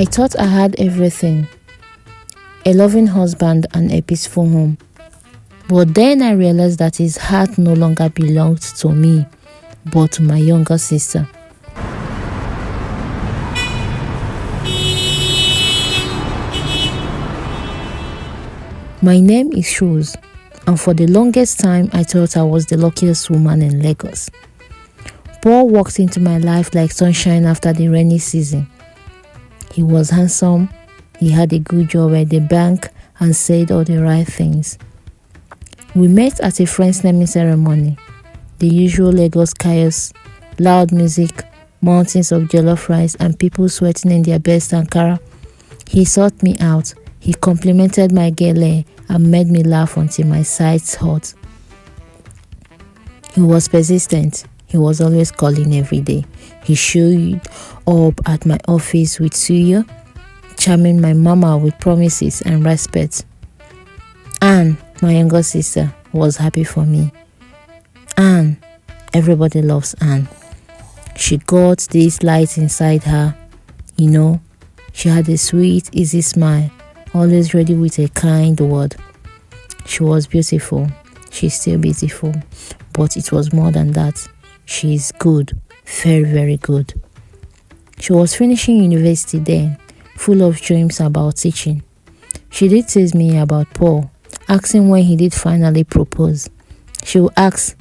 I thought I had everything: a loving husband and a peaceful home. But then I realized that his heart no longer belonged to me, but to my younger sister. My name is Rose, and for the longest time I thought I was the luckiest woman in Lagos. Paul walked into my life like sunshine after the rainy season. He was handsome, he had a good job at the bank, and said all the right things. We met at a friend's naming ceremony. The usual Lagos chaos: loud music, mountains of jollof rice, and people sweating in their best Ankara. He sought me out, he complimented my gele, and made me laugh until my sides hurt. He was persistent. He was always calling every day. He showed up at my office with suya, charming my mama with promises and respect. Anne, my younger sister, was happy for me. Anne, everybody loves Anne. She got this light inside her. She had a sweet, easy smile, always ready with a kind word. She was beautiful. She's still beautiful. But it was more than that. She is good. Very, very good. She was finishing university then, full of dreams about teaching. She did tease me about Paul, asking when he did finally propose. She would ask,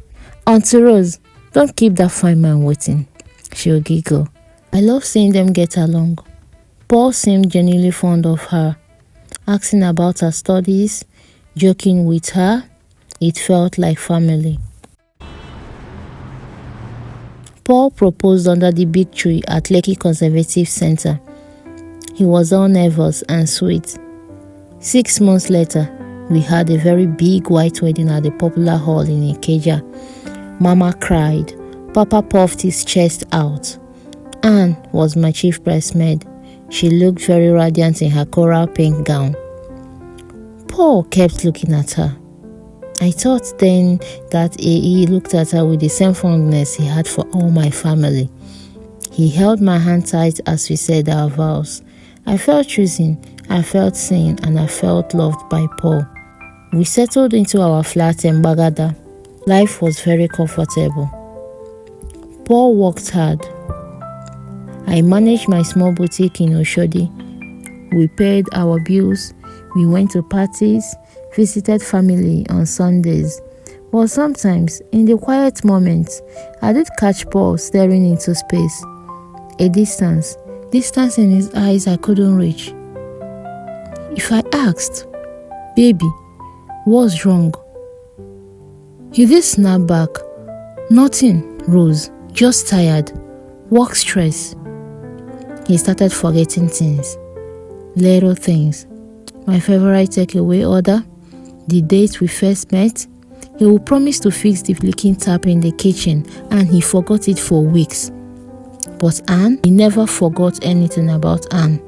"Auntie Rose, don't keep that fine man waiting." She would giggle. I love seeing them get along. Paul seemed genuinely fond of her, asking about her studies, joking with her. It felt like family. Paul proposed under the big tree at Lekki Conservative Center. He was all nervous and sweet. 6 months later, we had a very big white wedding at the popular hall in Ikeja. Mama cried. Papa puffed his chest out. Anne was my chief bridesmaid. She looked very radiant in her coral pink gown. Paul kept looking at her. I thought then that he looked at her with the same fondness he had for all my family. He held my hand tight as we said our vows. I felt chosen, I felt seen, and I felt loved by Paul. We settled into our flat in Bagada. Life was very comfortable. Paul worked hard. I managed my small boutique in Oshodi. We paid our bills. We went to parties, visited family on Sundays. But sometimes, in the quiet moments, I did catch Paul staring into space. A distance in his eyes I couldn't reach. If I asked, "Baby, what's wrong?" he did snap back. "Nothing, Rose, just tired. Work stress." He started forgetting things. Little things. My favorite takeaway order, the date we first met. He would promise to fix the leaking tap in the kitchen, and he forgot it for weeks. But Anne, he never forgot anything about Anne.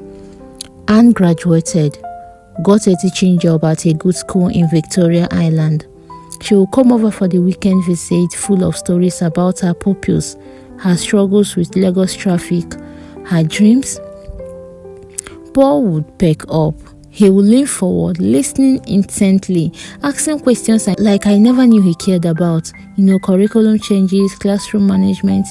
Anne graduated, got a teaching job at a good school in Victoria Island. She would come over for the weekend visit, full of stories about her pupils, her struggles with Lagos traffic, her dreams. Paul would perk up. He would lean forward, listening intently, asking questions like I never knew he cared about. Curriculum changes, classroom management.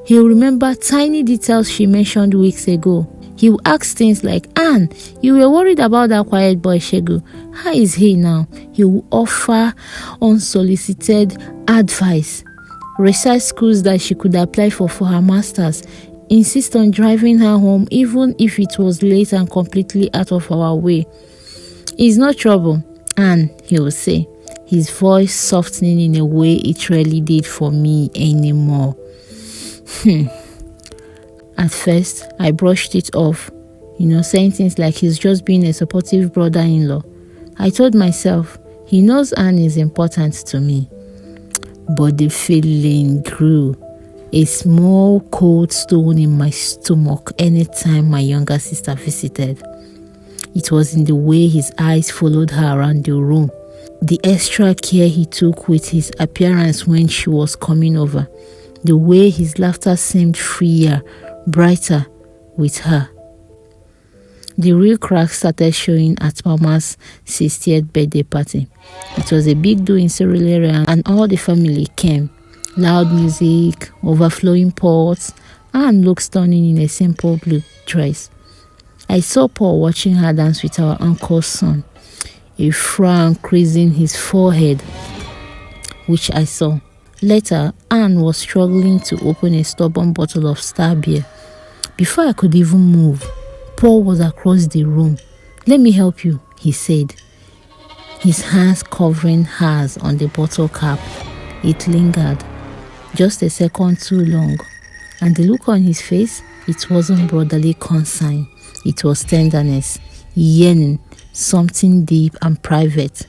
He would remember tiny details she mentioned weeks ago. He would ask things like, "Anne, you were worried about that quiet boy Shegu. How is he now?" He would offer unsolicited advice, recite schools that she could apply for her master's, insist on driving her home even if it was late and completely out of our way. "It's no trouble, Anne," he would say, his voice softening in a way it rarely did for me anymore. At first, I brushed it off, saying things like he's just being a supportive brother-in-law. I told myself, he knows Anne is important to me. But the feeling grew. A small cold stone in my stomach anytime my younger sister visited. It was in the way his eyes followed her around the room, the extra care he took with his appearance when she was coming over, the way his laughter seemed freer, brighter with her. The real cracks started showing at Mama's 60th birthday party. It was a big do in Surulere and all the family came. Loud music, overflowing pots, and looked stunning in a simple blue dress. I saw Paul watching her dance with our uncle's son, a frown creasing his forehead, which I saw. Later, Anne was struggling to open a stubborn bottle of star beer. Before I could even move, Paul was across the room. "Let me help you," he said, his hands covering hers on the bottle cap. It lingered, just a second too long, and the look on his face, it wasn't brotherly concern. It was tenderness, yearning, something deep and private.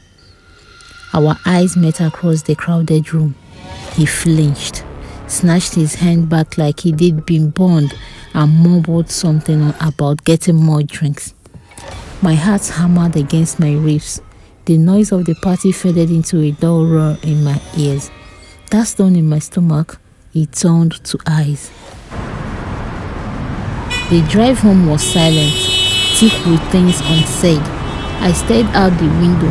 Our eyes met across the crowded room. He flinched, snatched his hand back like he did being burned, and mumbled something about getting more drinks. My heart hammered against my ribs. The noise of the party faded into a dull roar in my ears. That stone in my stomach, it turned to ice. The drive home was silent, thick with things unsaid. I stared out the window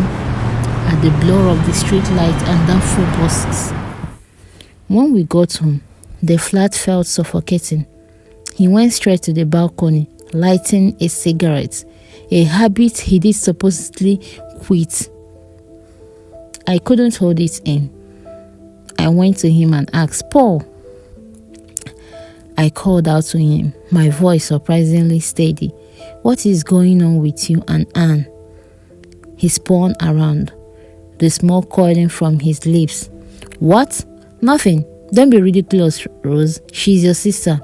at the blur of the street light and downfall buses. When we got home, the flat felt suffocating. He went straight to the balcony, lighting a cigarette, a habit he did supposedly quit. I couldn't hold it in. I went to him and asked, "Paul." I called out to him, my voice surprisingly steady. "What is going on with you and Anne?" He spun around, the smoke coiling from his lips. "What? Nothing. Don't be ridiculous, Rose. She's your sister,"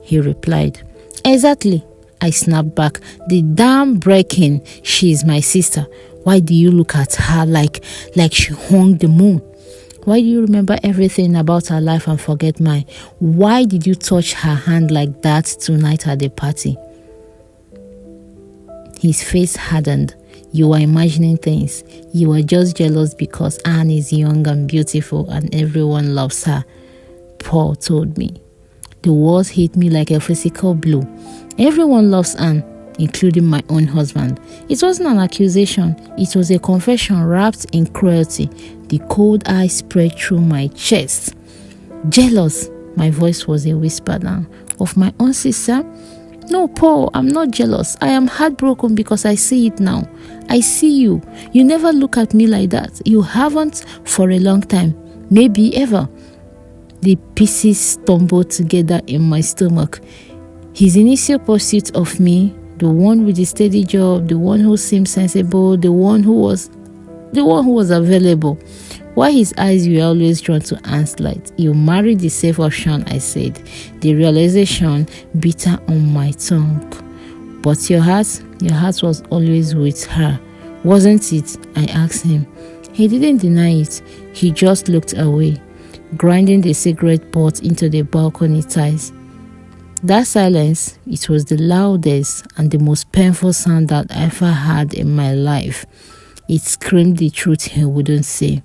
he replied. "Exactly," I snapped back. "The damn breaking. She's my sister. Why do you look at her like she hung the moon? Why do you remember everything about her life and forget mine? Why did you touch her hand like that tonight at the party?" His face hardened. "You were imagining things. You were just jealous because Anne is young and beautiful and everyone loves her," Paul told me. The words hit me like a physical blow. Everyone loves Anne, including my own husband. It wasn't an accusation. It was a confession wrapped in cruelty. The cold eye spread through my chest. "Jealous?" My voice was a whisper now. "Of my own sister? No, Paul, I'm not jealous. I am heartbroken because I see it now. I see you. You never look at me like that. You haven't for a long time. Maybe ever." The pieces stumbled together in my stomach. His initial pursuit of me, the one with the steady job, the one who seemed sensible, the one who was available. Why his eyes were always drawn to Anne's light. "You married the safe option," I said, the realization bitter on my tongue. "But your heart was always with her, wasn't it?" I asked him. He didn't deny it. He just looked away, grinding the cigarette butt into the balcony tiles. That silence, it was the loudest and the most painful sound that I ever had in my life. It screamed the truth he wouldn't say.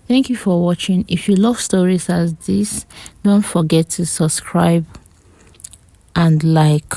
Thank you for watching. If you love stories as this, don't forget to subscribe and like.